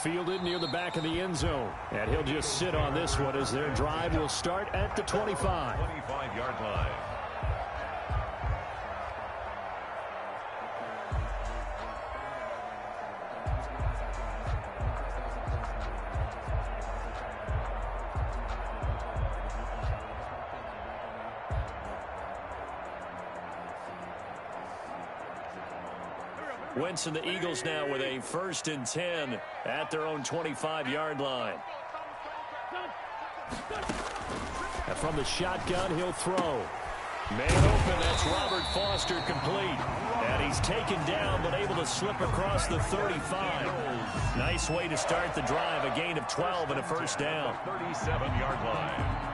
Fielded near the back of the end zone. And he'll just sit on this one as their drive will start at the 25. 25-yard line. Wentz and the Eagles now with a 1st and 10 at their own 25-yard line. And from the shotgun, he'll throw. Man open, that's Robert Foster complete. And he's taken down but able to slip across the 35. Nice way to start the drive, a gain of 12 and a 1st down. 37-yard line.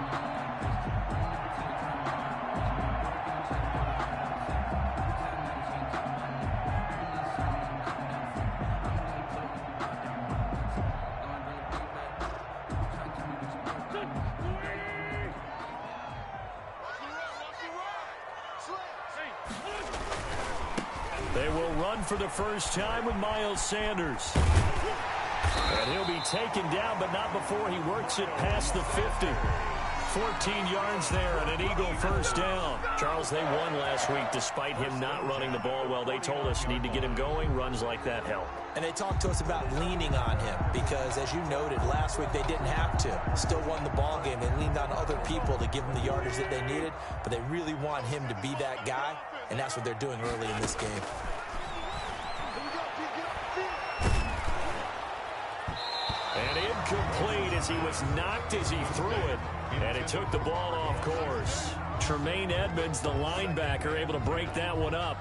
They will run for the first time with Miles Sanders. And he'll be taken down, but not before he works it past the 50. 14 yards there and an Eagle 1st down. Charles, they won last week despite him not running the ball well. They told us need to get him going. Runs like that help. And they talked to us about leaning on him because, as you noted, last week they didn't have to. Still won the ball game. They leaned on other people to give them the yardage that they needed, but they really want him to be that guy, and that's what they're doing early in this game. And incomplete as he was knocked as he threw it, and it took the ball off course. Tremaine Edmonds, the linebacker, able to break that one up.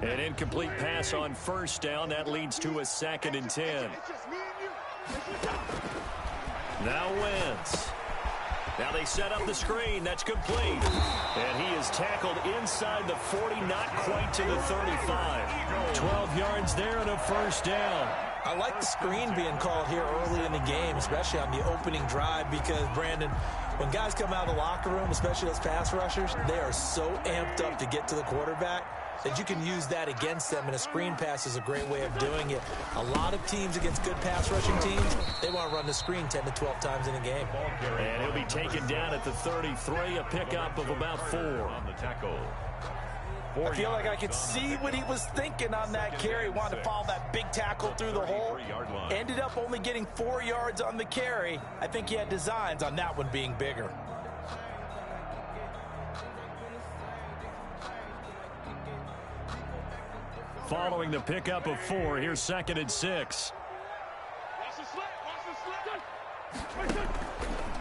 An incomplete pass on 1st down. That leads to a 2nd and 10. Now Wentz. Now they set up the screen. That's complete. And he is tackled inside the 40, not quite to the 35. 12 yards there and a 1st down. I like the screen being called here early in the game, especially on the opening drive, because, Brandon, when guys come out of the locker room, especially those pass rushers, they are so amped up to get to the quarterback that you can use that against them, and a screen pass is a great way of doing it. A lot of teams against good pass rushing teams, they want to run the screen 10 to 12 times in a game. And he'll be taken down at the 33, a pickup of about 4. On the tackle. I feel like I could see what he was thinking on that carry. Wanted to follow that big tackle through the hole. Ended up only getting 4 yards on the carry. I think he had designs on that one being bigger. Following the pickup of 4, here's 2nd and 6.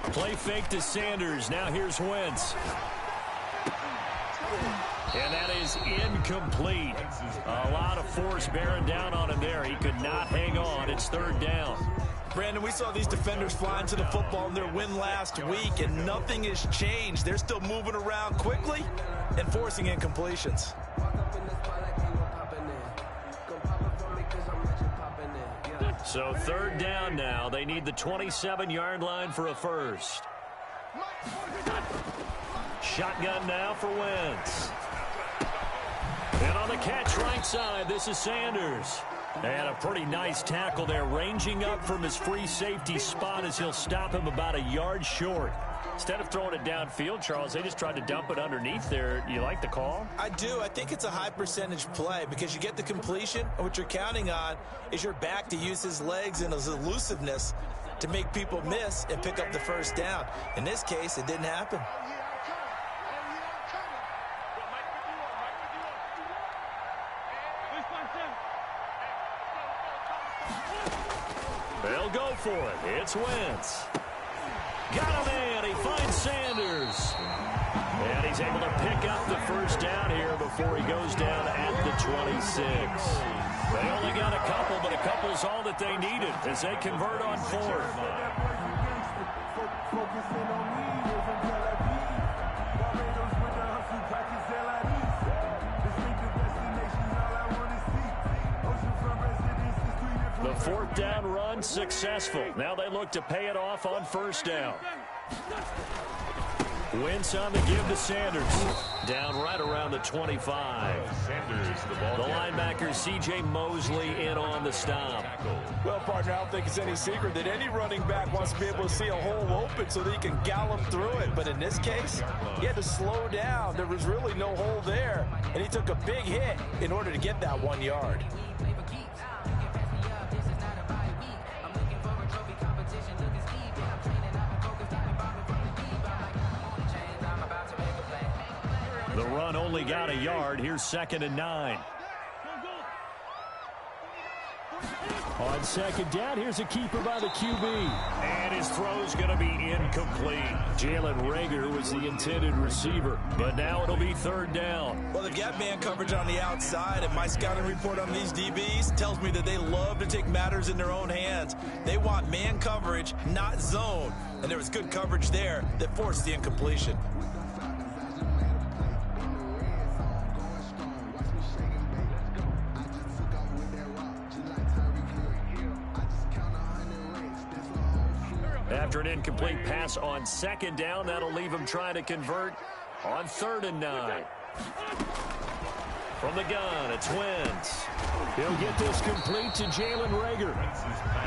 Play fake to Sanders. Now here's Wentz. And that is incomplete. A lot of force bearing down on him there. He could not hang on. It's 3rd down. Brandon, we saw these defenders flying to the football in their win last week, and nothing has changed. They're still moving around quickly and forcing incompletions. So 3rd down now. They need the 27-yard line for a 1st. Shotgun now for Wentz. And on the catch right side, this is Sanders. And a pretty nice tackle there, ranging up from his free safety spot as he'll stop him about a yard short. Instead of throwing it downfield, Charles, they just tried to dump it underneath there. You like the call? I do. I think it's a high percentage play because you get the completion, and what you're counting on is your back to use his legs and his elusiveness to make people miss and pick up the 1st down. In this case, it didn't happen. They'll go for it. It's Wentz. Got him in. He finds Sanders. And he's able to pick up the 1st down here before he goes down at the 26. They only got a couple, but a couple's all that they needed as they convert on 4th. The fourth down run successful. Now they look to pay it off on first down. Wentz on the give to Sanders. Down right around the 25. Sanders, the linebacker C.J. Mosley in on the stop. Well, partner, I don't think it's any secret that any running back wants to be able to see a hole open so that he can gallop through it. But in this case, he had to slow down. There was really no hole there, and he took a big hit in order to get that 1 yard. The run only got a yard. Here's 2nd and 9. On second down, here's a keeper by the QB. And his throw's going to be incomplete. Jalen Reagor was the intended receiver, but now it'll be 3rd down. Well, they've got man coverage on the outside, and my scouting report on these DBs tells me that they love to take matters in their own hands. They want man coverage, not zone. And there was good coverage there that forced the incompletion. After an incomplete pass on 2nd down, that'll leave him trying to convert on 3rd and 9. From the gun, it's Wentz. He'll get this complete to Jalen Reagor.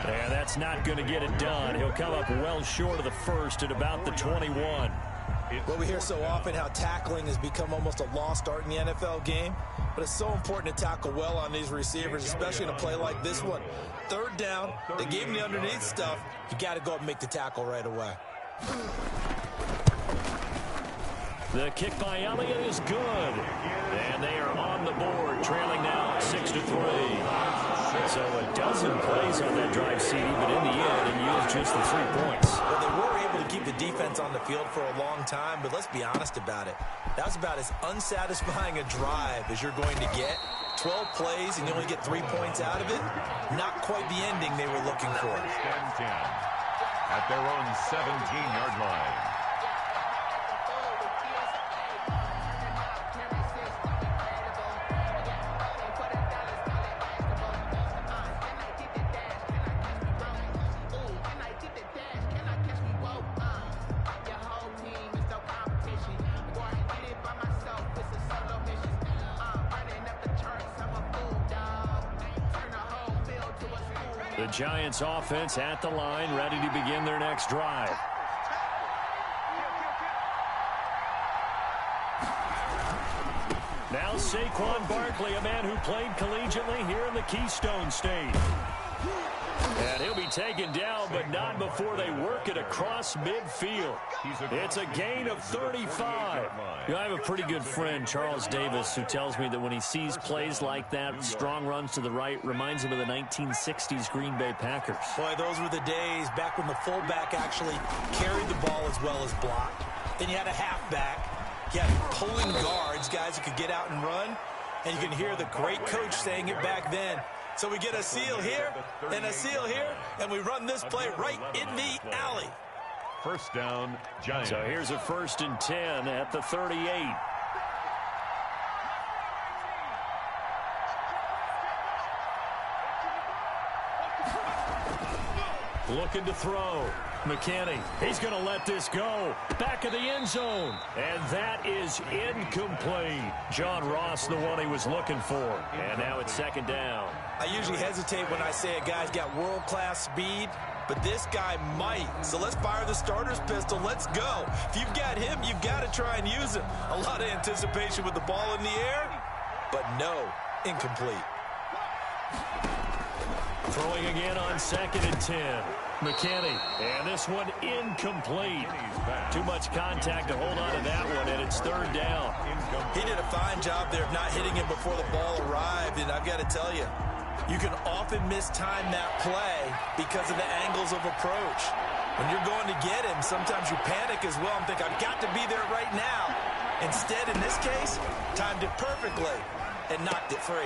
And that's not going to get it done. He'll come up well short of the first at about the 21. Well, we hear so often how tackling has become almost a lost art in the NFL game, but it's so important to tackle well on these receivers, especially in a play like this one. 3rd down, they gave him the underneath stuff. You got to go up and make the tackle right away. The kick by Elliott is good. And they are on the board, trailing now 6-3. So a dozen plays on that drive, CD, but in the end, it used just the 3 points. Well, they were able to keep the defense on the field for a long time, but let's be honest about it. That was about as unsatisfying a drive as you're going to get. 12 plays and you only get 3 points out of it. Not quite the ending they were looking for. 10 at their own 17-yard line. The Giants offense at the line, ready to begin their next drive. Now Saquon Barkley, a man who played collegiately here in the Keystone State. And he'll be taken down, but not before they work it across midfield. It's a gain of 35. You know, I have a pretty good friend, Charles Davis, who tells me that when he sees plays like that, strong runs to the right, reminds him of the 1960s Green Bay Packers. Boy, those were the days back when the fullback actually carried the ball as well as blocked. Then you had a halfback. You had pulling guards, guys who could get out and run. And you can hear the great coach saying it back then. So we get a seal here and a seal here, and we run this play right in the alley. First down, Giants. So here's a 1st and 10 at the 38. Looking to throw. McKinney, he's going to let this go. Back of the end zone. And that is incomplete. John Ross, the one he was looking for. And now it's 2nd down. I usually hesitate when I say a guy's got world-class speed, but this guy might. So let's fire the starter's pistol. Let's go. If you've got him, you've got to try and use him. A lot of anticipation with the ball in the air, but no, incomplete. Throwing again on 2nd and 10. McKinney, and this one incomplete. Too much contact to hold on to that one, and it's 3rd down. He did a fine job there of not hitting him before the ball arrived, and I've got to tell you, you can often mistime that play because of the angles of approach. When you're going to get him, sometimes you panic as well and think, I've got to be there right now. Instead, in this case, timed it perfectly and knocked it free.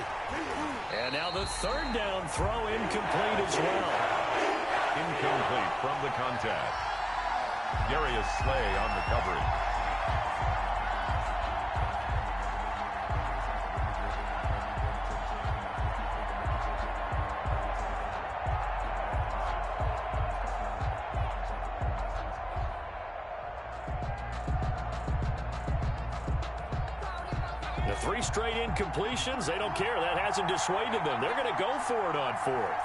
And now the 3rd down throw incomplete as well. Incomplete from the contact. Darius Slay on the coverage. 3 straight incompletions, they don't care. That hasn't dissuaded them. They're going to go for it on 4th.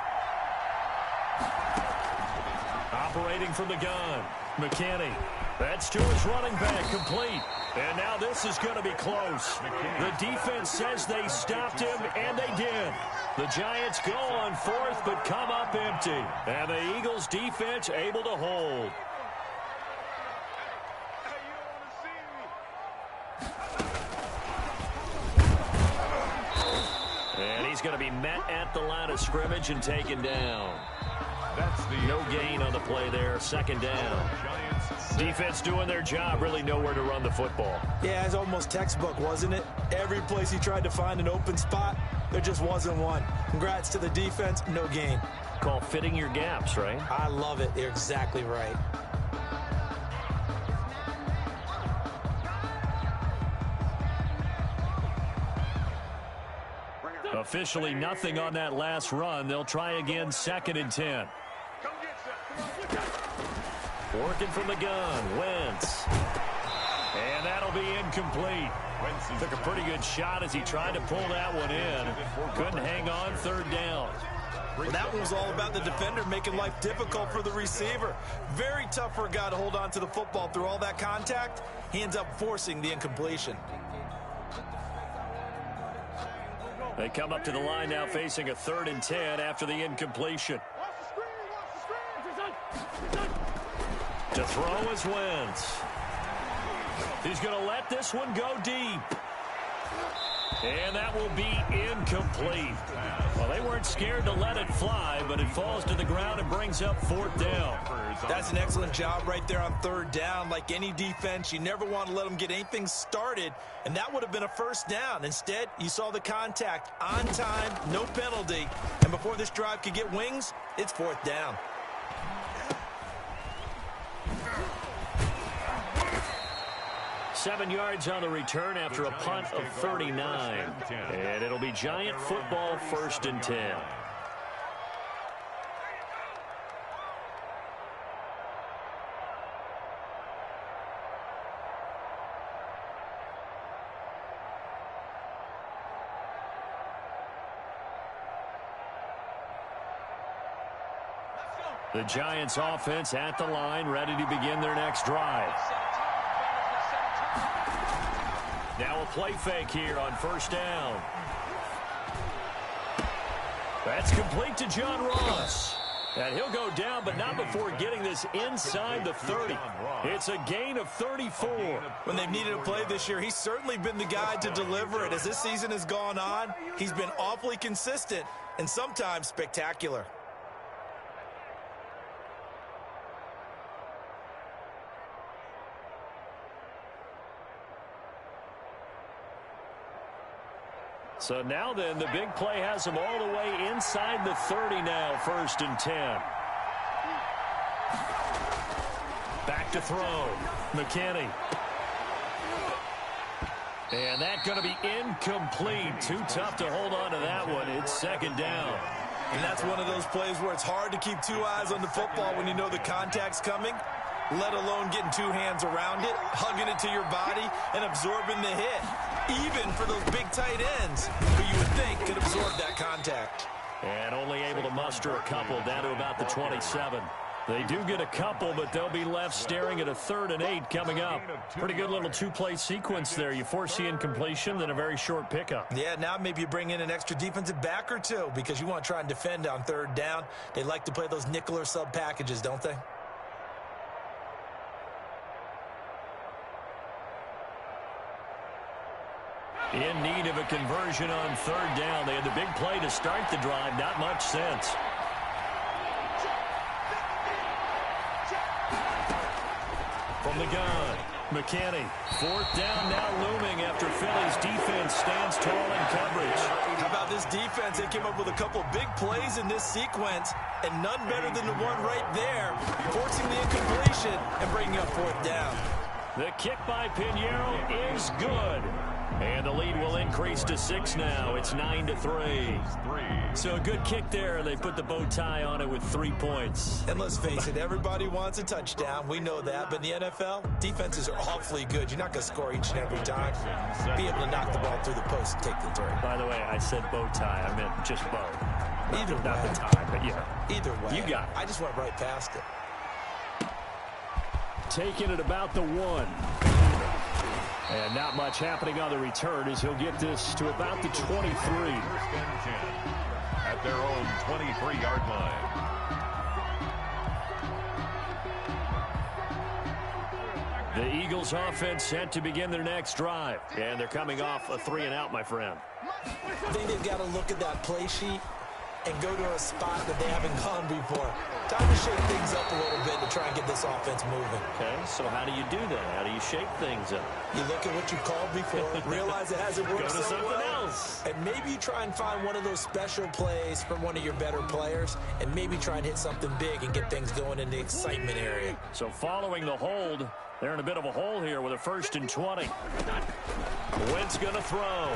Operating from the gun, McKinney. That's to his running back, complete. And now this is going to be close. The defense says they stopped him, and they did. The Giants go on 4th, but come up empty. And the Eagles defense able to hold. And he's going to be met at the line of scrimmage and taken down. No gain on the play there. 2nd down. Defense doing their job. Really nowhere to run the football. Yeah, it's almost textbook, wasn't it? Every place he tried to find an open spot, there just wasn't one. Congrats to the defense. No gain. Call fitting your gaps, right? I love it. You're exactly right. Officially nothing on that last run. They'll try again, 2nd and 10. Working from the gun, Wentz. And that'll be incomplete. Took a pretty good shot as he tried to pull that one in. Couldn't hang on, 3rd down. Well, that one was all about the defender making life difficult for the receiver. Very tough for a guy to hold on to the football through all that contact. He ends up forcing the incompletion. They come up to the line now facing a 3rd and 10 after the incompletion. To throw is Wentz. He's going to let this one go deep. And that will be incomplete. Well, they weren't scared to let it fly, but it falls to the ground and brings up 4th down. That's an excellent job right there on 3rd down. Like any defense, you never want to let them get anything started, and that would have been a 1st down. Instead, you saw the contact on time, no penalty, and before this drive could get wings, it's 4th down. Seven yards on the return after a punt of 39. And it'll be Giant football, 1st and 10. The Giants offense at the line, ready to begin their next drive. Now a play fake here on 1st down. That's complete to John Ross. And he'll go down, but not before getting this inside the 30. It's a gain of 34. When they've needed a play this year, he's certainly been the guy to deliver it. As this season has gone on, he's been awfully consistent and sometimes spectacular. So now then, the big play has him all the way inside the 30 now, 1st and 10. Back to throw. McKinney. And that's going to be incomplete. Too tough to hold on to that one. It's 2nd down. And that's one of those plays where it's hard to keep 2 eyes on the football when you know the contact's coming, let alone getting 2 hands around it, hugging it to your body, and absorbing the hit. Even for those big tight ends who you would think could absorb that contact. And only able to muster a couple down to about the 27. They do get a couple, but they'll be left staring at a 3rd and 8 coming up. Pretty good little 2-play sequence there. You force the incompletion, then a very short pickup. Yeah, now maybe you bring in an extra defensive back or 2 because you want to try and defend on 3rd down. They like to play those nickel or sub packages, don't they? In need of a conversion on 3rd down. They had the big play to start the drive. Not much sense. From the gun, McKinney. 4th down now looming after Philly's defense stands tall in coverage. How about this defense? They came up with a couple big plays in this sequence, and none better than the one right there, forcing the incompletion and bringing up 4th down. The kick by Pinheiro is good. And the lead will increase to 6 now. It's 9-3. So a good kick there. They put the bow tie on it with 3 points. And let's face it, everybody wants a touchdown. We know that. But in the NFL, defenses are awfully good. You're not going to score each and every time. Be able to knock the ball through the post and take the turn. By the way, I said bow tie. I meant just bow. Either way. Not the tie, but yeah. Either way. You got it. I just went right past it. Taking it about the 1. And not much happening on the return as he'll get this to about the 23. At their own 23-yard line. The Eagles offense set to begin their next drive. And they're coming off a 3-and-out, my friend. I think they've got to look at that play sheet and go to a spot that they haven't gone before. Time to shake things up a little bit to try and get this offense moving. Okay, so how do you do that? How do you shake things up? You look at what you called before, realize it hasn't worked Go to so something well, else. and maybe you try and find one of those special plays from one of your better players, and maybe try and hit something big and get things going in the excitement area. So following the hold, they're in a bit of a hole here with a 1st and 20. Wentz going to throw.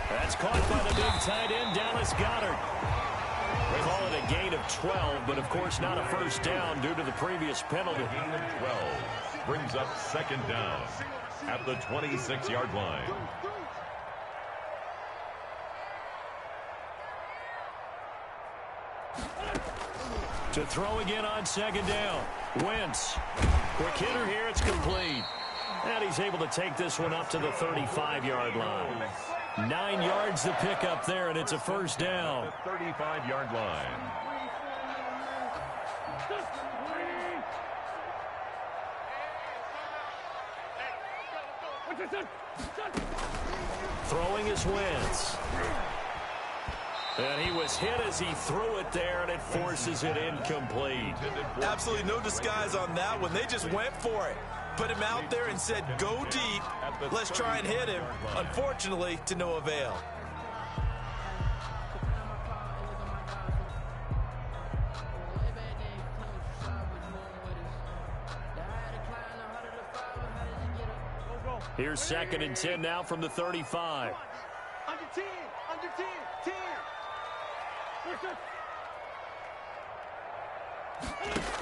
That's caught by the big tight end, Dallas Goedert. They call it a gain of 12, but of course not a first down due to the previous penalty. Gain of 12 brings up 2nd down at the 26-yard line. To throw again on 2nd down. Wentz. Quick hitter here, it's complete. And he's able to take this one up to the 35-yard line. 9 yards to pick up there, and it's a first down. The 35-yard line. Throwing is Wentz. And he was hit as he threw it there, and it forces it incomplete. Absolutely no disguise on that one. They just went for it. Put him out there and said, go deep. Let's try and hit him. Unfortunately, to no avail. Here's 2nd and 10 now from the 35. Under 10, 10.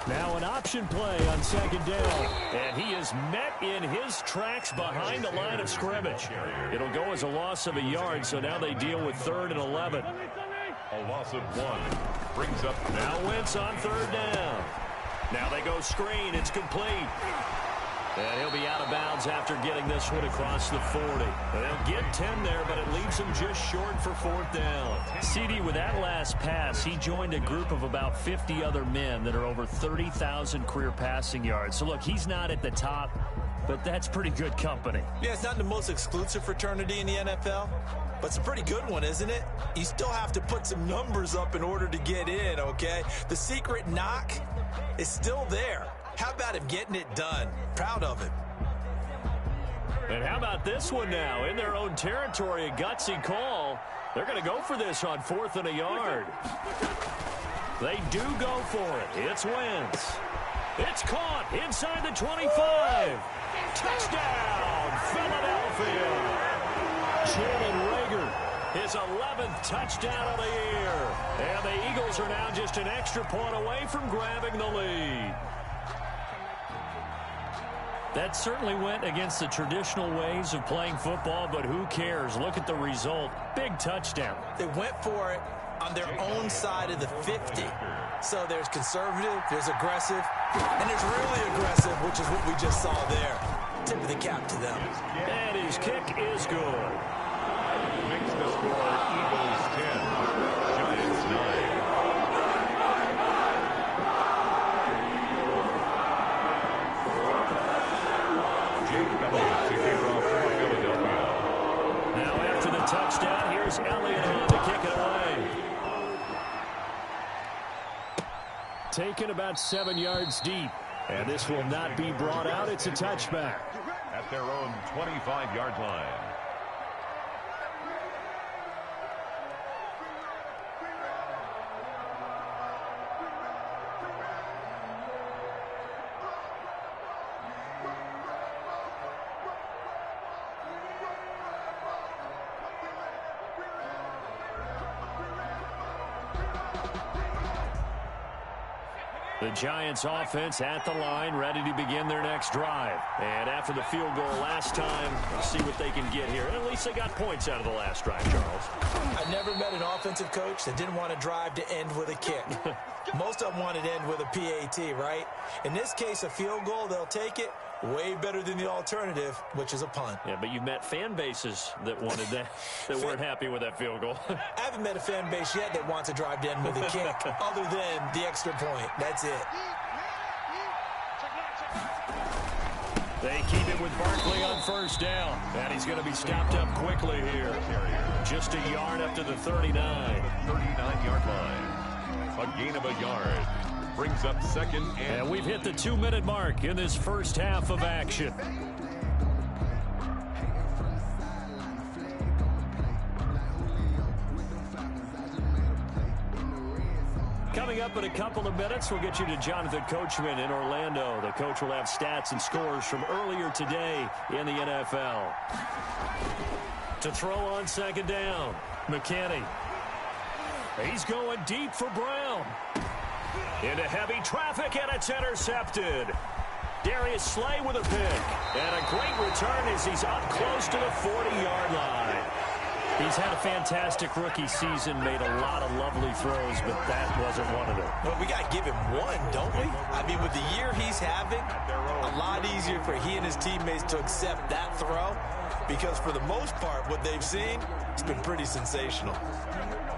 Now an option play on 2nd down. And he is met in his tracks behind the line of scrimmage. It'll go as a loss of a yard, so now they deal with 3rd and 11. A loss of 1 brings up Now Wentz on 3rd down. Now they go screen. It's complete. And he'll be out of bounds after getting this one across the 40. They'll get 10 there, but it leaves him just short for 4th down. CD, with that last pass, he joined a group of about 50 other men that are over 30,000 career passing yards. So, look, he's not at the top, but that's pretty good company. Yeah, it's not the most exclusive fraternity in the NFL, but it's a pretty good one, isn't it? You still have to put some numbers up in order to get in, okay? The secret knock is still there. How about him getting it done? Proud of him. And how about this one now? In their own territory, a gutsy call. They're going to go for this on 4th and a yard. They do go for it. It's Wentz. It's caught inside the 25. Touchdown, Philadelphia. Jalen Reagor, his 11th touchdown of the year. And the Eagles are now just an extra point away from grabbing the lead. That certainly went against the traditional ways of playing football, but who cares? Look at the result. Big touchdown. They went for it on their own side of the 50. So there's conservative, there's aggressive, and there's really aggressive, which is what we just saw there. Tip of the cap to them. And his kick is good. Makes the score Eagles 10, Giants 9. Now after the touchdown, here's Elliott on to kick it away. Taken about 7 yards deep. And this will not be brought out. It's a touchback. At their own 25-yard line. The Giants offense at the line, ready to begin their next drive. And after the field goal last time, let's see what they can get here. At least they got points out of the last drive, Charles. I've never met an offensive coach that didn't want to drive to end with a kick. Most of them wanted to end with a PAT, right? In this case, a field goal, they'll take it. Way better than the alternative, which is a punt. Yeah, but you've met fan bases that wanted that, that weren't happy with that field goal. I haven't met a fan base yet that wants to drive to end with a kick, other than the extra point. That's it. They keep it with Barkley on first down. And he's going to be stopped up quickly here. Just a yard up to the 39. 39-yard line. A gain of a yard. Brings up second and we've hit the 2-minute mark in this first half of action. Coming up in a couple of minutes, we'll get you to Jonathan Coachman in Orlando. The coach will have stats and scores from earlier today in the NFL. To throw on second down, McKinney. He's going deep for Brown. Into heavy traffic, and it's intercepted. Darius Slay with a pick. And a great return as he's up close to the 40-yard line. He's had a fantastic rookie season, made a lot of lovely throws, but that wasn't one of them. Well, we got to give him one, don't we? I mean, with the year he's having, a lot easier for he and his teammates to accept that throw, because for the most part, what they've seen, it's been pretty sensational.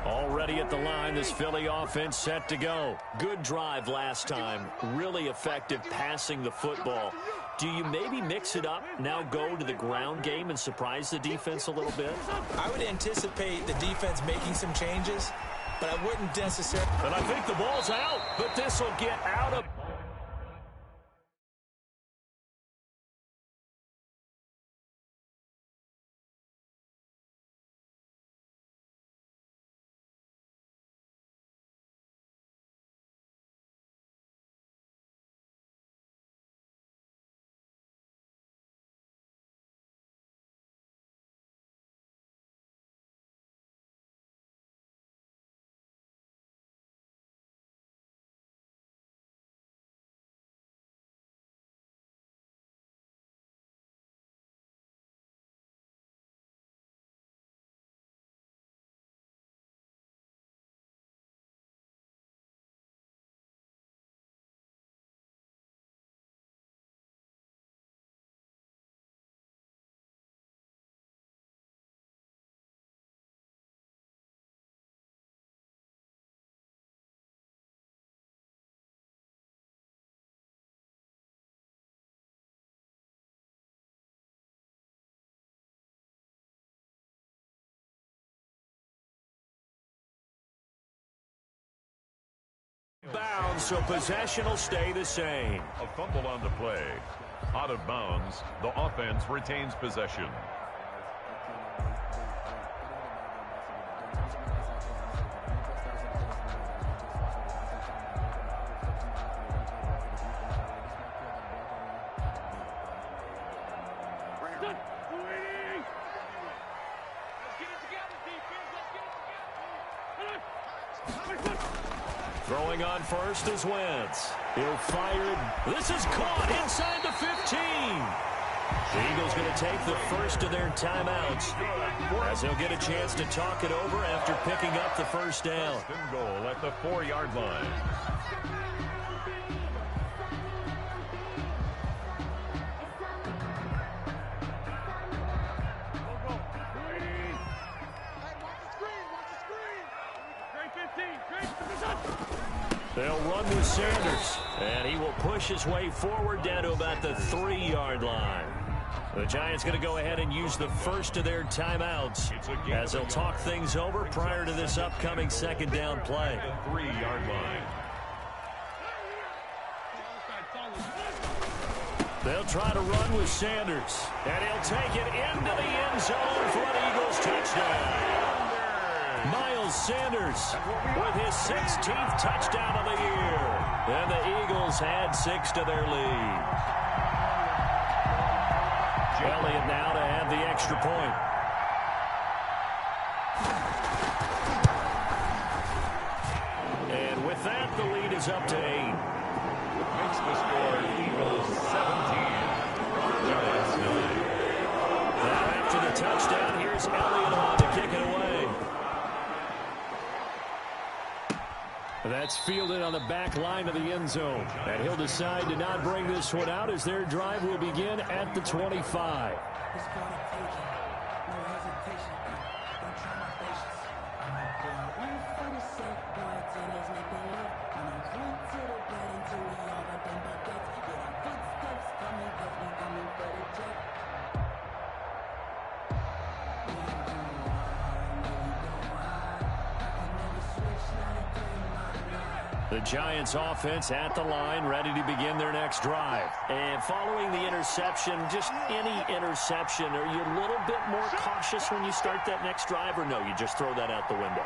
Already at the line, this Philly offense set to go. Good drive last time. Really effective passing the football. Do you maybe mix it up, now go to the ground game and surprise the defense a little bit? I would anticipate the defense making some changes, but I wouldn't necessarily. And I think the ball's out, but this will get out of. Bounds, so possession will stay the same. A fumble on the play. Out of bounds, the offense retains possession. Throwing on first is Wentz. He'll fire it. This is caught inside the 15. The Eagles going to take the first of their timeouts as they'll get a chance to talk it over after picking up the first down. First and goal at the 4-yard line. They'll run with Sanders, and he will push his way forward down to about the 3-yard line. The Giants going to go ahead and use the first of their timeouts as they'll talk things over prior to this upcoming second down play. 3-yard line. They'll try to run with Sanders, and he'll take it into the end zone for an Eagles touchdown. Miles Sanders with his 16th touchdown of the year. And the Eagles add 6 to their lead. Elliott now to add the extra point. And with that, the lead is up to 8. That's fielded on the back line of the end zone. And he'll decide to not bring this one out as their drive will begin at the 25. The Giants offense at the line, ready to begin their next drive. And following the interception, just any interception, are you a little bit more cautious when you start that next drive, or no, you just throw that out the window?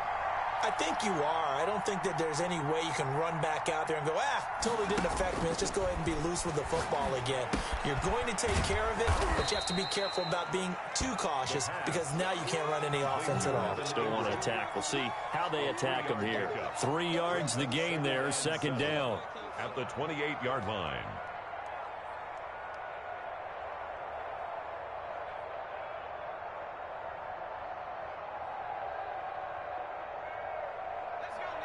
I think you are. I don't think that there's any way you can run back out there and go, totally didn't affect me. Let's just go ahead and be loose with the football again. You're going to take care of it, but you have to be careful about being too cautious because now you can't run any offense at all. Still want to attack. We'll see how they attack them here. 3 yards the gain there, second down. At the 28-yard line.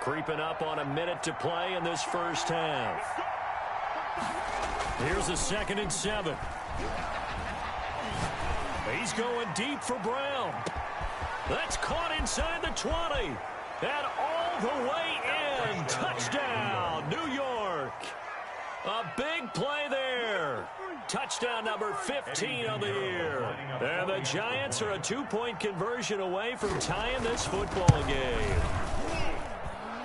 Creeping up on a minute to play in this first half. Here's a 2nd and 7. He's going deep for Brown. That's caught inside the 20. And all the way in. Touchdown, New York. A big play there. Touchdown number 15 on the year. And the Giants are a 2-point conversion away from tying this football game.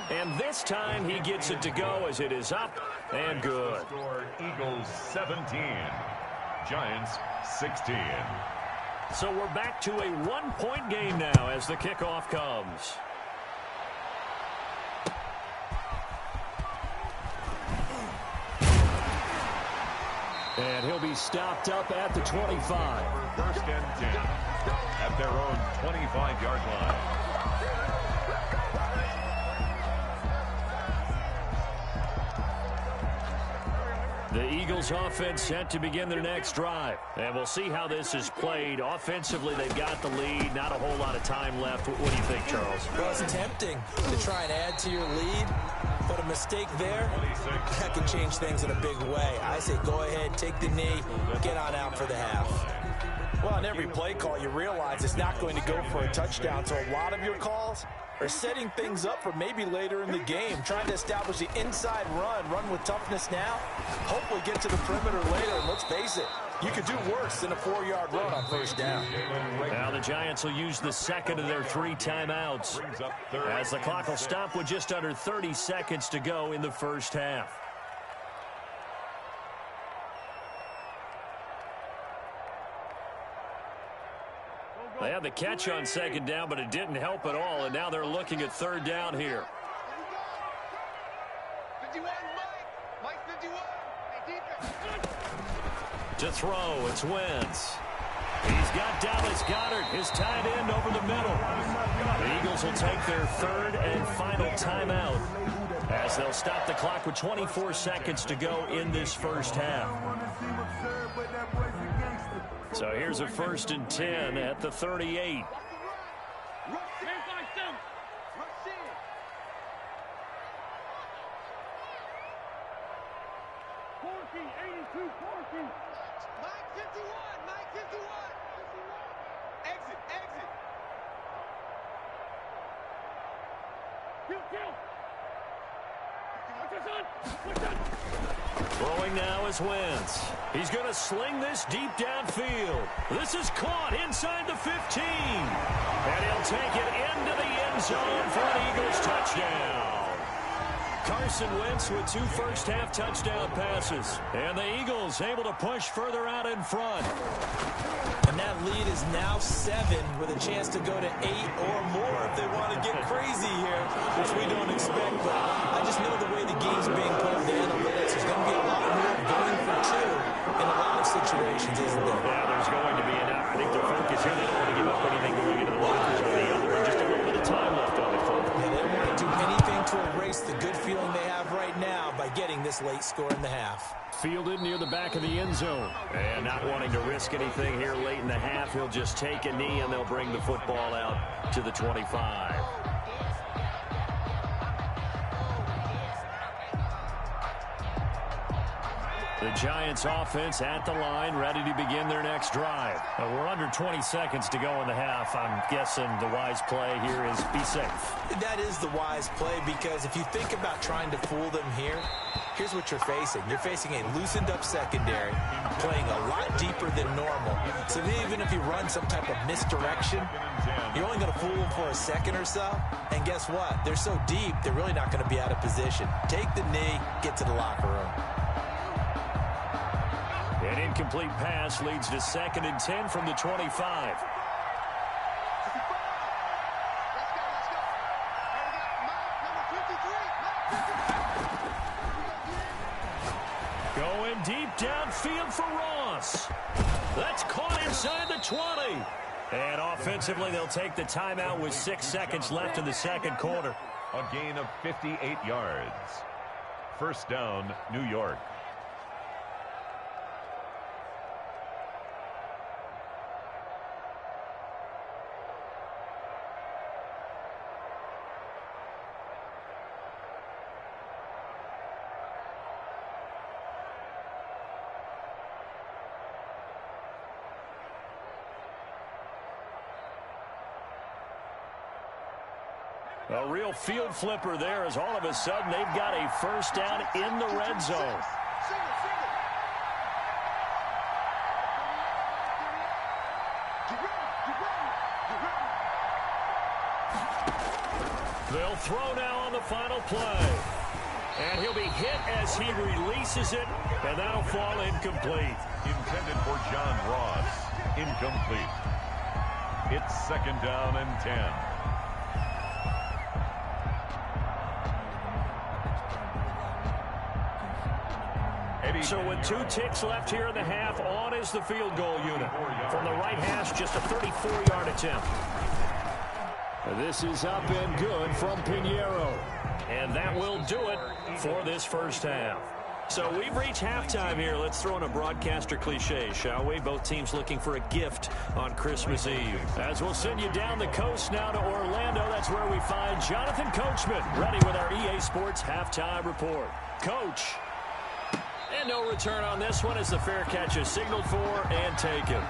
And this time he gets it to go as it is up and good. Score Eagles 17, Giants 16. So we're back to a 1-point game now as the kickoff comes. And he'll be stopped up at the 25. 1st and 10 at their own 25-yard line. The Eagles offense set to begin their next drive. And we'll see how this is played. Offensively, they've got the lead. Not a whole lot of time left. What do you think, Charles? Well, it's tempting to try and add to your lead, but a mistake there, that could change things in a big way. I say go ahead, take the knee, get on out for the half. Well, on every play call, you realize it's not going to go for a touchdown, so a lot of your calls are setting things up for maybe later in the game, trying to establish the inside run with toughness now, hopefully get to the perimeter later, and let's face it, you could do worse than a 4-yard run on first down. Now the Giants will use the second of their 3 timeouts as the clock will stop with just under 30 seconds to go in the first half. They had the catch on second down, but it didn't help at all, and now they're looking at 3rd down here. 51, Mike 51. Hey, defense. To throw, it's Wentz. He's got Dallas Goedert, his tight end, over the middle. The Eagles will take their 3rd and final timeout as they'll stop the clock with 24 seconds to go in this first half. So here's a 1st and 10 at the 38. Throwing now is Wentz. He's going to sling this deep downfield. This is caught inside the 15. And he'll take it into the end zone for an Eagles touchdown. Carson Wentz with 2 first-half touchdown passes. And the Eagles able to push further out in front. And that lead is now 7 with a chance to go to 8 or more if they want to get crazy here, which we don't expect. But I just know the way the game's being played, the analytics, there's going to be a lot more going for 2 in a lot of situations, isn't there? Yeah, there's going to be enough. I think the focus here, they don't want to give up anything going into the lockers or the other. Just a little bit of time left on the clock. And they don't want to do anything to erase the good feeling they have right now by getting this late score in the half. Fielded near the back of the end zone. And not wanting to risk anything here late in the half, he'll just take a knee and they'll bring the football out to the 25. The Giants offense at the line, ready to begin their next drive. We're under 20 seconds to go in the half. I'm guessing the wise play here is be safe. That is the wise play, because if you think about trying to fool them here, here's what you're facing. You're facing a loosened up secondary, playing a lot deeper than normal. So even if you run some type of misdirection, you're only going to fool them for a second or so. And guess what? They're so deep, they're really not going to be out of position. Take the knee, get to the locker room. An incomplete pass leads to 2nd and 10 from the 25. Let's go. Number 53. Going deep downfield for Ross. That's caught inside the 20. And offensively, they'll take the timeout with 6 seconds left in the second quarter. A gain of 58 yards. First down, New York. A real field flipper there, as all of a sudden they've got a first down in the red zone. They'll throw now on the final play. And he'll be hit as he releases it, and that'll fall incomplete. Intended for John Ross. Incomplete. It's 2nd down and 10. So with 2 ticks left here in the half, on is the field goal unit. From the right hash, just a 34-yard attempt. This is up and good from Pinheiro. And that will do it for this first half. So we've reached halftime here. Let's throw in a broadcaster cliche, shall we? Both teams looking for a gift on Christmas Eve. As we'll send you down the coast now to Orlando, that's where we find Jonathan Coachman, ready with our EA Sports halftime report. Coach. And no return on this one as the fair catch is signaled for and taken.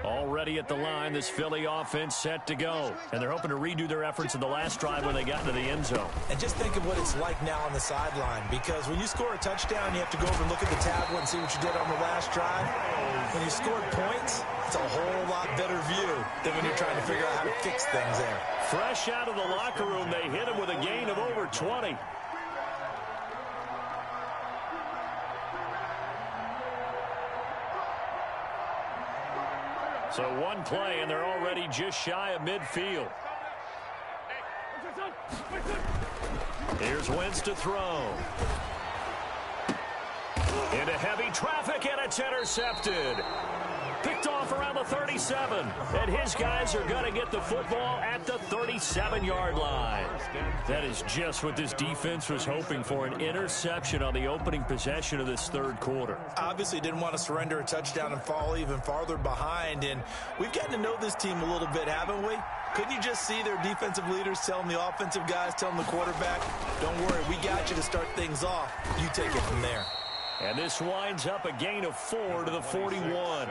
Already at the line, this Philly offense set to go. And they're hoping to redo their efforts in the last drive when they got into the end zone. And just think of what it's like now on the sideline, because when you score a touchdown, you have to go over and look at the tablet and see what you did on the last drive. When you scored points, it's a whole lot better view than when you're trying to figure out how to fix things there. Fresh out of the locker room, they hit him with a gain of over 20. So one play, and they're already just shy of midfield. Here's Wentz to throw. Into heavy traffic, and it's intercepted. Picked off around the 37. And his guys are going to get the football at the 37-yard line. That is just what this defense was hoping for, an interception on the opening possession of this third quarter. Obviously didn't want to surrender a touchdown and fall even farther behind. And we've gotten to know this team a little bit, haven't we? Couldn't you just see their defensive leaders telling the offensive guys, telling the quarterback, don't worry, we got you to start things off. You take it from there. And this winds up a gain of 4 to the 41.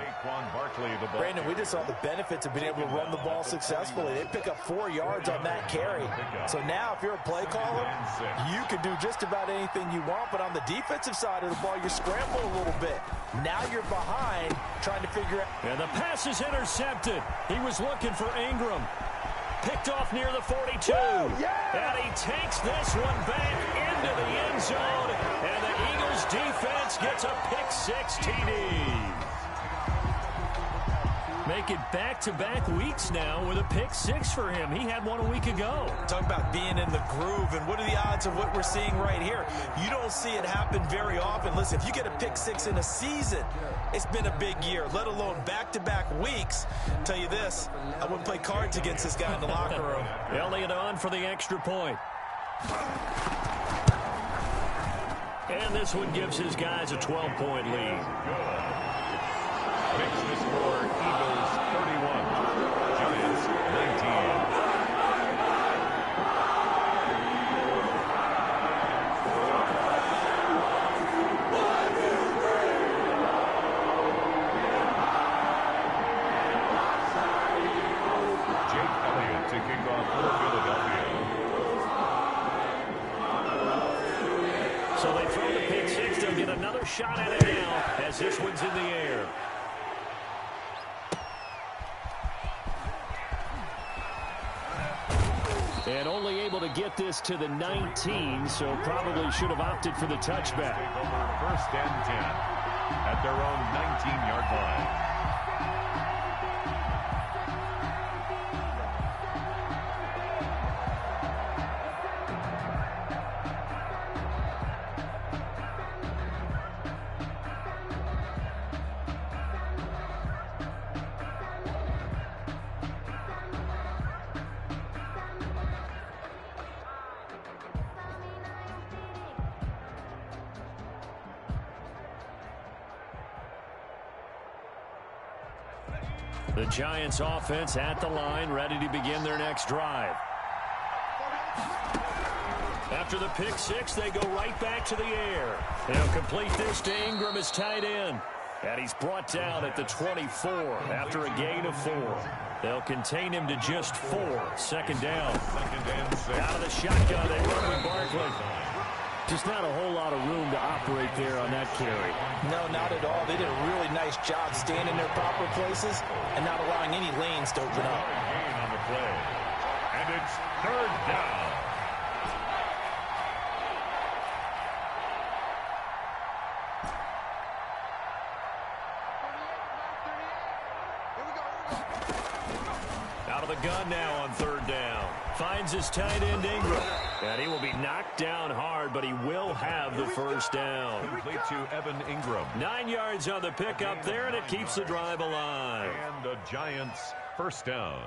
Brandon, we just saw the benefits of being able to run the ball successfully. They pick up 4 yards on that carry. So now if you're a play caller, you can do just about anything you want. But on the defensive side of the ball, you scramble a little bit. Now you're behind trying to figure out. And the pass is intercepted. He was looking for Ingram. Picked off near the 42. And he takes this one back into the end zone. And the Eagles defense gets a pick-6 TD. Make it back-to-back weeks now with a pick six for him. He had one a week ago. Talk about being in the groove, and what are the odds of what we're seeing right here? You don't see it happen very often. Listen, if you get a pick six in a season, it's been a big year, let alone back-to-back weeks. I'll tell you this, I wouldn't play cards against this guy in the locker room. Elliott on for the extra point. And this one gives his guys a 12-point lead. Makes the score Eagles 31, Giants 19. Jake Elliott to kick off for Philadelphia. So they throw the pick six. They'll get another shot at it now as this one's in the air. And only able to get this to the 19, so probably should have opted for the touchback. First and 10 at their own 19-yard line. The Giants offense at the line, ready to begin their next drive. After the pick six, they go right back to the air. They'll complete this to Ingram as tight end. And he's brought down at the 24 after a gain of 4. They'll contain him to just 4. Second down. Out of the shotgun, they run with Barkley. Just not a whole lot of room to operate there on that carry. No, not at all. They did a really nice job staying in their proper places and not allowing any lanes to open up. Gain on the play. And it's third down. Out of the gun now on third down. Finds his tight end Ingram. And he will be knocked down hard, but he will have the first down. Complete to Evan Ingram. 9 yards on the pickup there, and it keeps the drive alive. And the Giants first down.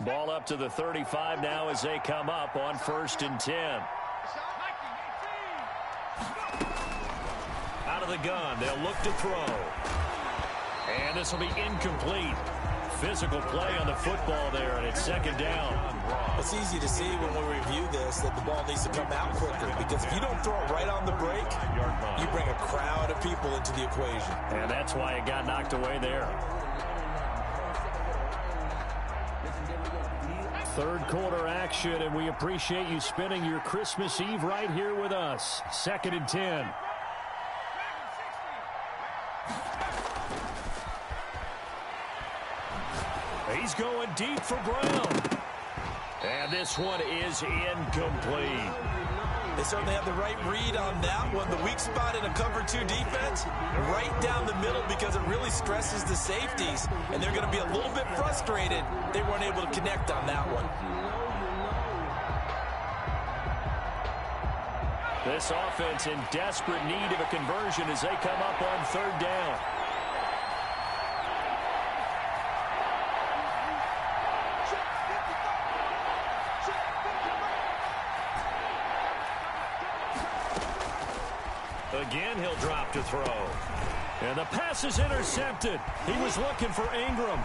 Ball up to the 35 now as they come up on 1st and 10. Out of the gun, they'll look to throw. And this will be incomplete. Physical play on the football there, and it's second down. It's easy to see when we review this that the ball needs to come out quicker, because if you don't throw it right on the break, you bring a crowd of people into the equation. And that's why it got knocked away there. Third quarter action, and we appreciate you spending your Christmas Eve right here with us. 2nd and 10. He's going deep for Brown. And this one is incomplete. They certainly have the right read on that one. The weak spot in a cover 2 defense, right down the middle, because it really stresses the safeties. And they're going to be a little bit frustrated they weren't able to connect on that one. This offense in desperate need of a conversion as they come up on third down. Again, he'll drop to throw. And the pass is intercepted. He was looking for Ingram.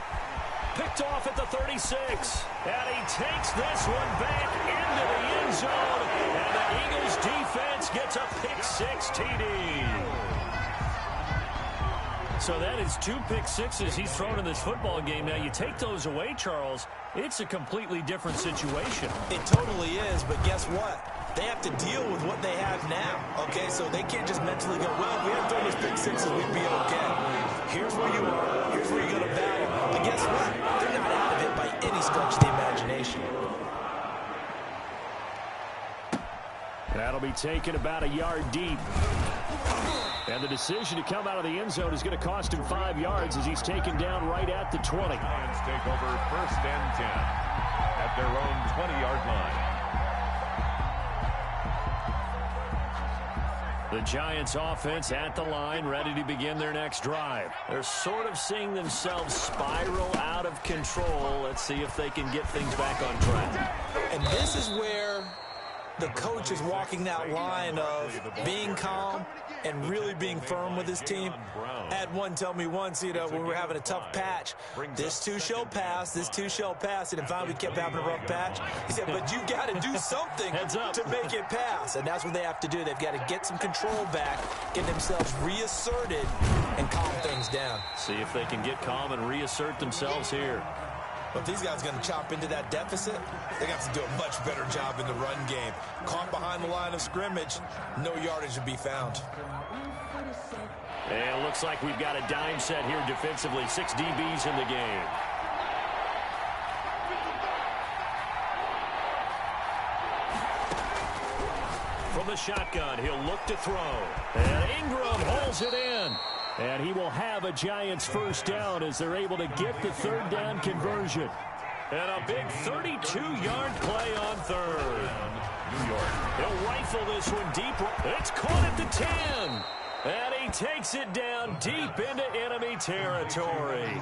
Picked off at the 36. And he takes this one back into the end zone. And the Eagles defense gets a pick 6 TD. So that is 2 pick sixes he's thrown in this football game. Now, you take those away, Charles, it's a completely different situation. It totally is, but guess what? they have to deal with what they have now, okay? So they can't just mentally go, well, if we hadn't thrown those pick sixes, we'd be okay. Here's where you are. Here's where you're going to battle. But guess what? They're not out of it by any stretch of the imagination. That'll be taken about a yard deep. And the decision to come out of the end zone is going to cost him 5 yards as he's taken down right at the 20. Lions take over 1st and 10 at their own 20-yard line. The Giants offense at the line, ready to begin their next drive. They're sort of seeing themselves spiral out of control. Let's see if they can get things back on track. And this is where the coach is walking that line of being calm and really being firm with his team. I had one tell me once, when we were having a tough patch, this too shall pass, this too shall pass, and finally we kept having a rough patch. He said, but you've got to do something to make it pass, and that's what they have to do. They've got to get some control back, get themselves reasserted, and calm things down. See if they can get calm and reassert themselves here. But if these guys are going to chop into that deficit, they got to do a much better job in the run game. Caught behind the line of scrimmage, no yardage to be found. And it looks like we've got a dime set here defensively. 6 DBs in the game. From the shotgun, he'll look to throw. And Ingram holds it in. And he will have a Giants first down as they're able to get the 3rd down conversion. And a big 32-yard play on 3rd. New York. He'll rifle this one deep. It's caught at the 10. And he takes it down deep into enemy territory.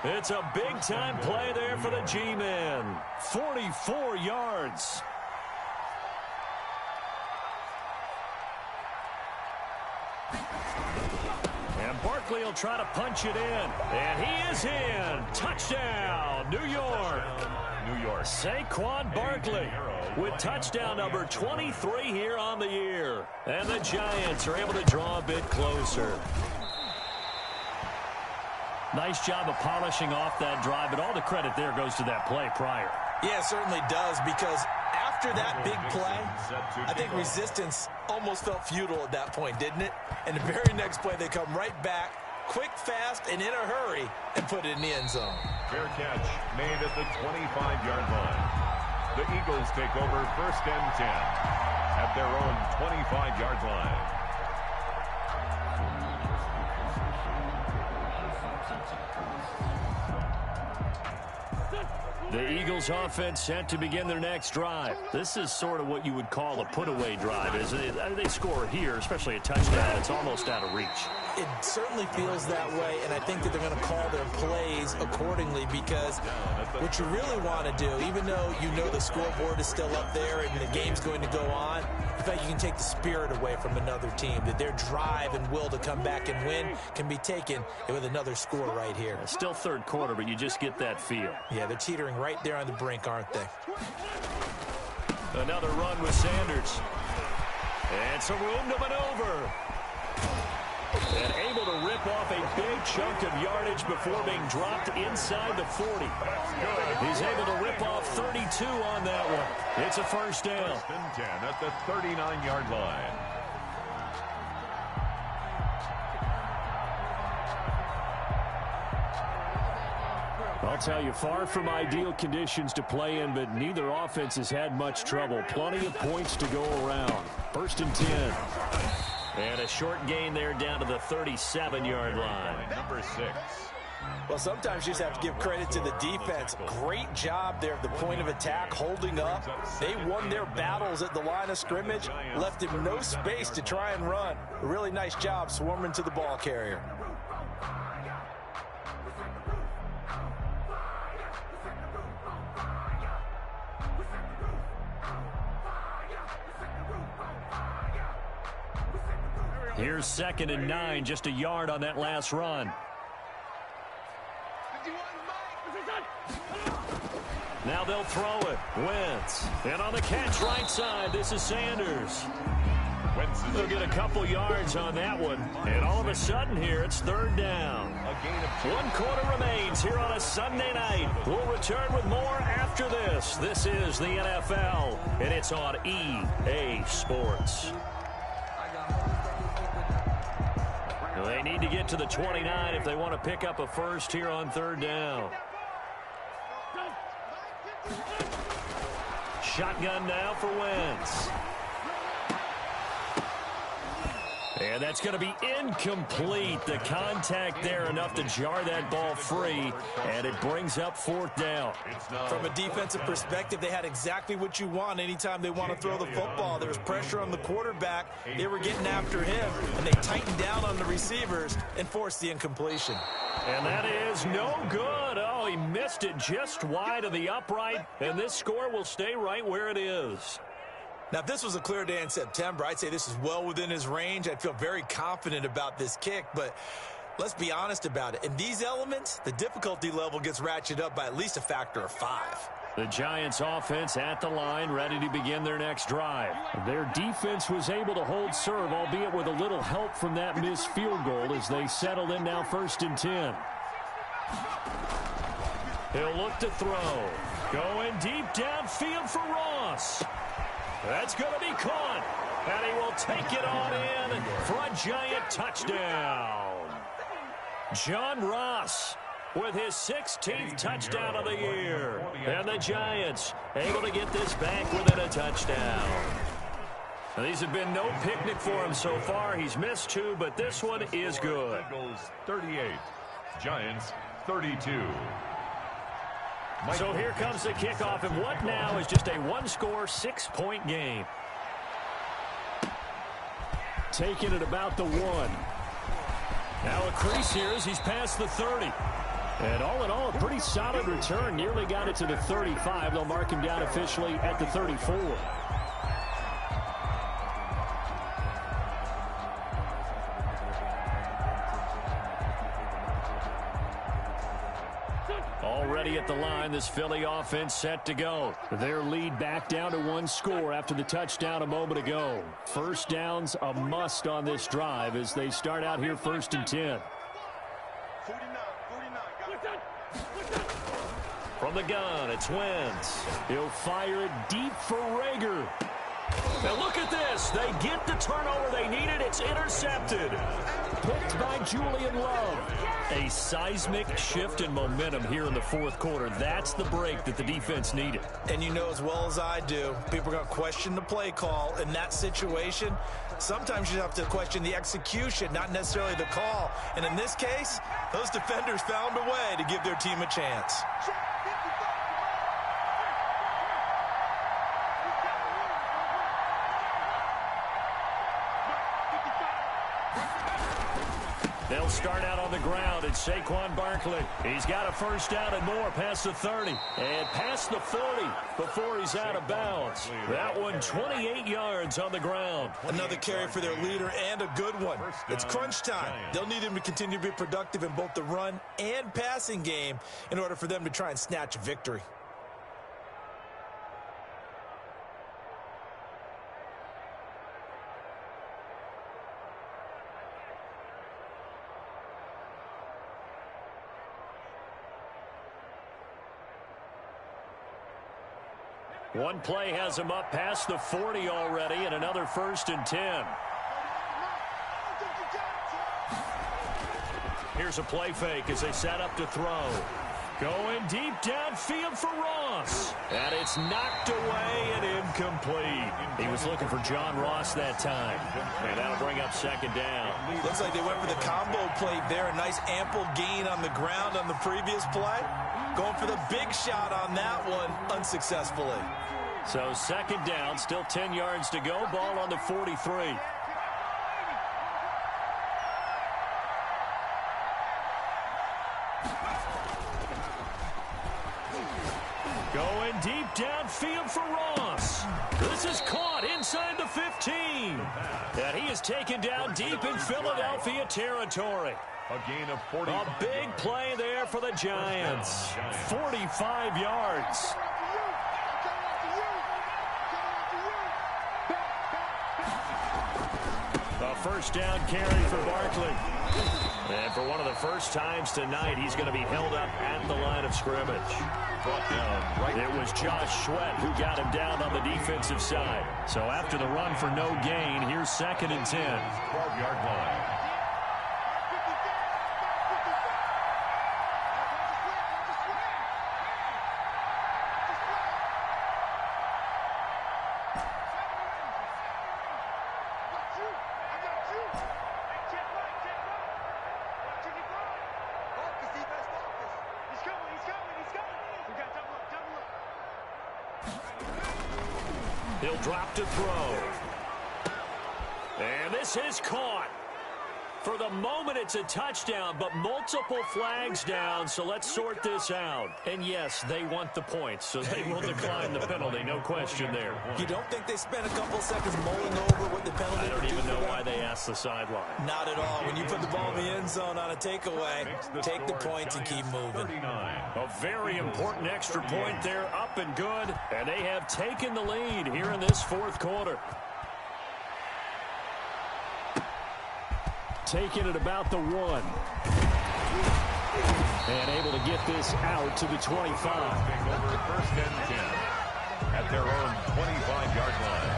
It's a big-time play there for the G-men. 44 yards. And Barkley will try to punch it in. And he is in. Touchdown, New York. New York. Saquon Barkley with touchdown number 23 here on the year. And the Giants are able to draw a bit closer. Nice job of polishing off that drive, but all the credit there goes to that play prior. Yeah, it certainly does, because after that big play, I think resistance almost felt futile at that point, didn't it? And the very next play, they come right back, quick, fast, and in a hurry, and put it in the end zone. Fair catch made at the 25-yard line. The Eagles take over 1st and 10 at their own 25-yard line. The Eagles offense set to begin their next drive. This is sort of what you would call a put-away drive. They score here, especially a touchdown. It's almost out of reach. It certainly feels that way, and I think that they're going to call their plays accordingly, because what you really want to do, even though you know the scoreboard is still up there and the game's going to go on, in fact, you can take the spirit away from another team, that their drive and will to come back and win can be taken with another score right here. Still 3rd quarter, but you just get that feel. Yeah, they're teetering right there on the brink, aren't they? Another run with Sanders. And some room to maneuver. And able to rip off a big chunk of yardage before being dropped inside the 40. He's able to rip off 32 on that one. It's a first down. 1st and 10 at the 39-yard line. I'll tell you, far from ideal conditions to play in, but neither offense has had much trouble. Plenty of points to go around. 1st and 10. And a short gain there down to the 37-yard line. Number 6. Well, sometimes you just have to give credit to the defense. Great job there at the point of attack, holding up. They won their battles at the line of scrimmage, left him no space to try and run. A really nice job swarming to the ball carrier. Here's 2nd and 9, just a yard on that last run. Now they'll throw it. Wentz. And on the catch right side, this is Sanders. They'll get a couple yards on that one. And all of a sudden here, it's third down. 1 quarter remains here on a Sunday night. We'll return with more after this. This is the NFL, and it's on EA Sports. They need to get to the 29 if they want to pick up a first here on third down. Shotgun now for Wentz. And that's going to be incomplete. The contact there enough to jar that ball free, and it brings up fourth down. From a defensive perspective, they had exactly what you want anytime they want to throw the football. There was pressure on the quarterback. They were getting after him, and they tightened down on the receivers and forced the incompletion. And that is no good. Oh, he missed it just wide of the upright, and this score will stay right where it is. Now, if this was a clear day in September, I'd say this is well within his range. I'd feel very confident about this kick, but let's be honest about it. In these elements, the difficulty level gets ratcheted up by at least a factor of 5. The Giants offense at the line, ready to begin their next drive. Their defense was able to hold serve, albeit with a little help from that missed field goal as they settled in now 1st and 10. He'll look to throw. Going deep downfield for Ross. That's going to be caught, and he will take it on in for a Giant touchdown. John Ross with his 16th touchdown of the year. And the Giants able to get this back within a touchdown. Now, these have been no picnic for him so far. He's missed 2, but this one is good. Eagles 38, Giants 32. So here comes the kickoff, and what now is just a one-score, 6-point game. Taking it about the 1. Now a crease here as he's past the 30. And all in all, a pretty solid return. Nearly got it to the 35. They'll mark him down officially at the 34. Already at the line, this Philly offense set to go. Their lead back down to 1 score after the touchdown a moment ago. First down's a must on this drive as they start out here 1st and 10. From the gun, it's Wentz. He'll fire it deep for Rager. Now look at this. They get the turnover they needed. It's intercepted. Picked by Julian Love. A seismic shift in momentum here in the 4th quarter. That's the break that the defense needed. And you know as well as I do, people are going to question the play call in that situation. Sometimes you have to question the execution, not necessarily the call. And in this case, those defenders found a way to give their team a chance. They'll start out on the ground. It's Saquon Barkley. He's got a first down and more past the 30 and past the 40 before he's out of bounds. That one 28 yards on the ground. Another carry for their leader and a good one. It's crunch time. They'll need him to continue to be productive in both the run and passing game in order for them to try and snatch a victory. One play has him up past the 40 already, and another 1st and 10. Here's a play fake as they set up to throw. Going deep downfield for Ross. And it's knocked away and incomplete. He was looking for John Ross that time. And that'll bring up 2nd down. Looks like they went for the combo play there. A nice ample gain on the ground on the previous play. Going for the big shot on that one unsuccessfully. So 2nd down, still 10 yards to go. Ball on the 43. Going deep downfield for Ross. This is caught inside the 15. And he is taken down deep in Philadelphia territory. A gain of 40. A big play there for the Giants. 45 yards. first down carry for Barkley. And for one of the first times tonight, he's going to be held up at the line of scrimmage. Brought down right. It was Josh Sweat who got him down on the defensive side. So after the run for no gain, here's 2nd and 10. 12-yard line. He'll drop to throw. And this is caught. For the moment, it's a touchdown, but multiple flags down, so let's sort this out. And yes, they want the points, so they will decline the penalty, no question there. You don't think they spent a couple seconds mulling over what the penalty I don't even know why they asked the sideline. Not at all. When you put the ball in the end zone on a takeaway, take the points and keep moving. 39. A very important extra point there, up and good, and they have taken the lead here in this 4th quarter. Taking it about the 1. And able to get this out to the 25. Take over 1st and 10 at their own 25-yard line.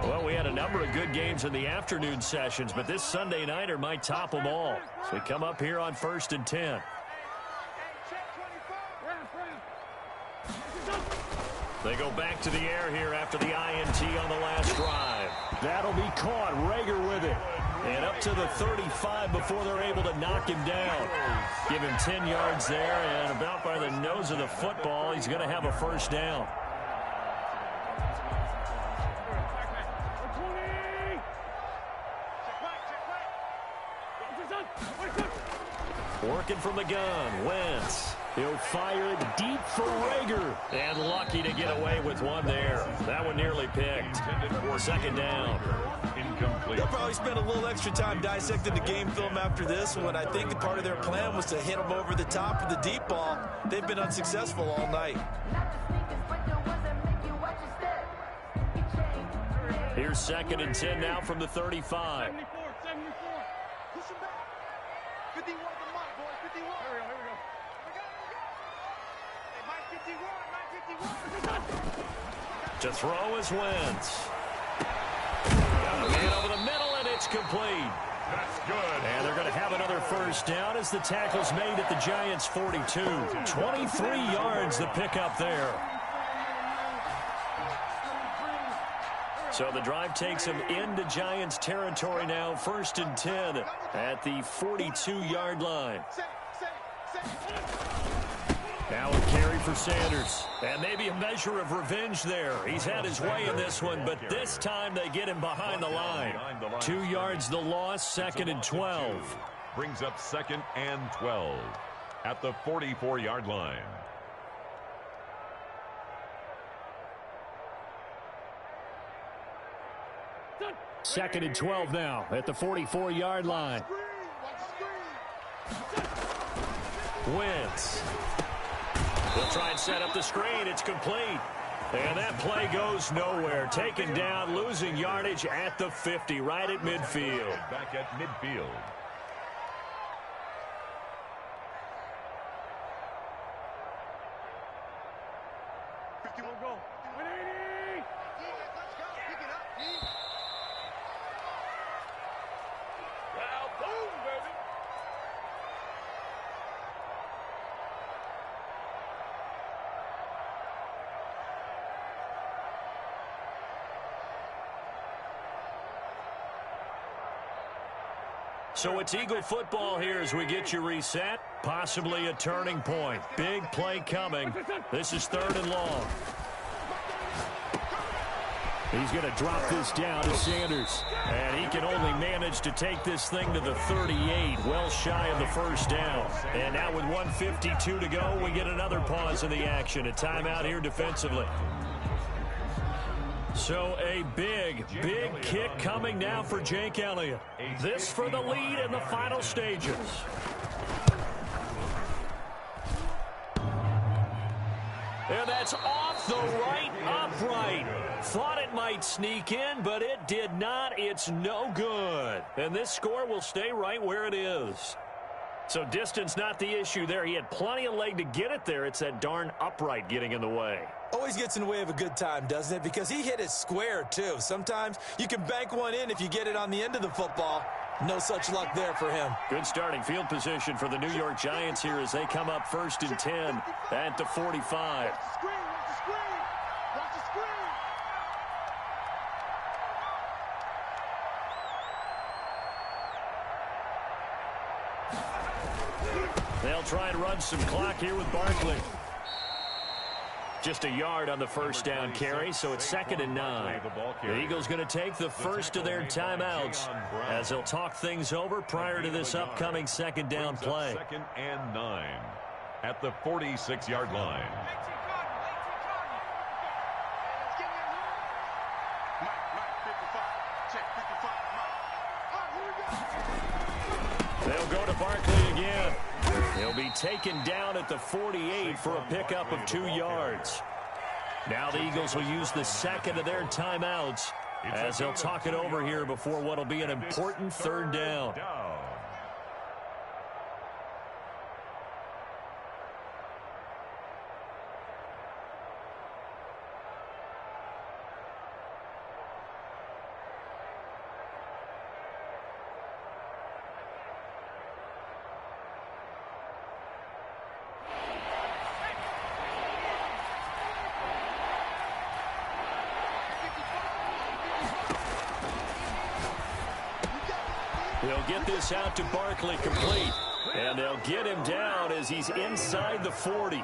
Well, we had a number of good games in the afternoon sessions, but this Sunday nighter might top them all. So we come up here on 1st and 10. They go back to the air here after the INT on the last drive. That'll be caught. Rager with it. And up to the 35 before they're able to knock him down. Give him 10 yards there, and about by the nose of the football, he's going to have a first down. Working from the gun, Wentz. He'll fire it deep for Rager. And lucky to get away with one there. That one nearly picked. 2nd down. Incomplete. They'll probably spend a little extra time dissecting the game film after this one. I think part of their plan was to hit them over the top of the deep ball. They've been unsuccessful all night. Here's 2nd and 10 now from the 35. 51 to Mike, boys. 51. Here we go. Hey, Mike 51. To throw is Wentz. Got a man over the middle, and it's complete. That's good. And they're going to have another first down as the tackle's made at the Giants' 42. 23 yards the pickup there. So the drive takes them into Giants territory now. 1st and 10 at the 42-yard line. Now a carry for Sanders. And maybe a measure of revenge there. He's had his way in this one, but this time they get him behind the line. 2 yards the loss, 2nd and 12. Brings up 2nd and 12 at the 44-yard line. Second and 12 now at the 44-yard line. Wentz. They'll try and set up the screen. It's complete. And that play goes nowhere. Taken down, losing yardage at the 50, right at midfield. Back at midfield. So it's Eagle football here as we get you reset. Possibly a turning point. Big play coming. This is 3rd and long. He's going to drop this down to Sanders. And he can only manage to take this thing to the 38, well shy of the first down. And now with 1:52 to go, we get another pause in the action. A timeout here defensively. So a big kick coming now for Jake Elliott. This for the lead in the final stages. And that's off the right upright. Thought it might sneak in, but it did not. It's no good. And this score will stay right where it is. So distance not the issue there. He had plenty of leg to get it there. It's that darn upright getting in the way. Always gets in the way of a good time, doesn't it? Because he hit it square, too. Sometimes you can bank one in if you get it on the end of the football. No such luck there for him. Good starting field position for the New York Giants here as they come up 1st and 10 at the 45. They'll try and run some clock here with Barkley. Just a yard on the first down carry, so it's 2nd and 9. The Eagles going to take the first of their timeouts as they'll talk things over prior to this upcoming 2nd down play. 2nd and 9 at the 46-yard line. They'll go to Barkley again. He'll be taken down at the 48 for a pickup of 2 yards. Now the Eagles will use the second of their timeouts as they'll talk it over here before what will be an important 3rd down. They'll get this out to Barkley, complete. And they'll get him down as he's inside the 40.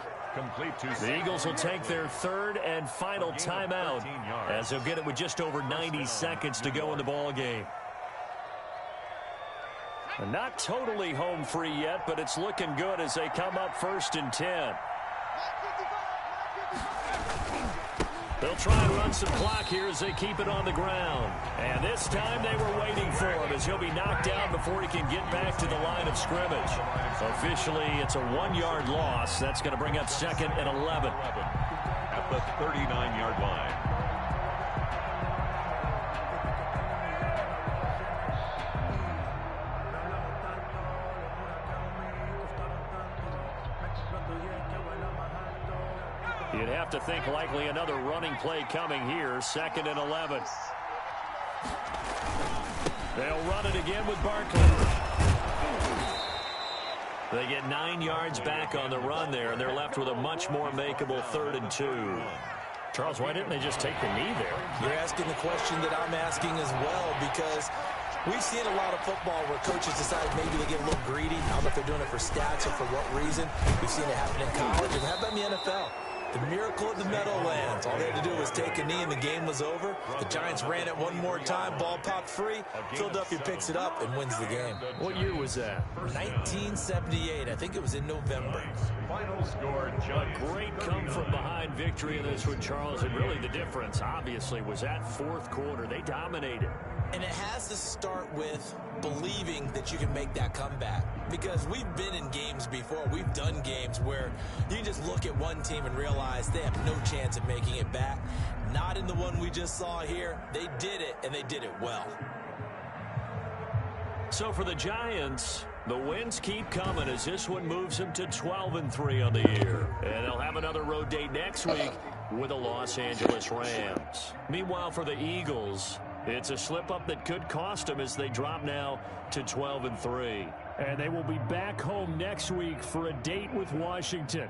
The Eagles will take their 3rd and final timeout as they'll get it with just over 90 seconds to go in the ball game. And not totally home free yet, but it's looking good as they come up 1st and 10. They'll try and run some clock here as they keep it on the ground. And this time they were waiting for him as he'll be knocked down before he can get back to the line of scrimmage. Officially, it's a 1-yard loss. That's going to bring up 2nd and 11. At the 39-yard line. You'd have to think likely another running play coming here. 2nd and 11. They'll run it again with Barkley. They get 9 yards back on the run there, and they're left with a much more makeable 3rd and 2. Charles, why didn't they just take the knee there? You're asking the question that I'm asking as well, because we've seen a lot of football where coaches decide maybe they get a little greedy. I don't know if they're doing it for stats or for what reason. We've seen it happen in college, and how about in the NFL? The miracle of the Meadowlands. All they had to do was take a knee and the game was over. The Giants ran it one more time. Ball popped free. Philadelphia picks it up and wins the game. What year was that? 1978. I think it was in November. Final score, A great come-from-behind victory in this one, Charles. And really the difference, obviously, was that 4th quarter. They dominated. And it has to start with believing that you can make that comeback. Because we've been in games before. We've done games where you just look at one team and realize they have no chance of making it back. Not in the one we just saw here. They did it, and they did it well. So for the Giants, the wins keep coming as this one moves them to 12-3 on the year. And they'll have another road date next week with the Los Angeles Rams. Meanwhile, for the Eagles, it's a slip-up that could cost them as they drop now to 12-3. And they will be back home next week for a date with Washington.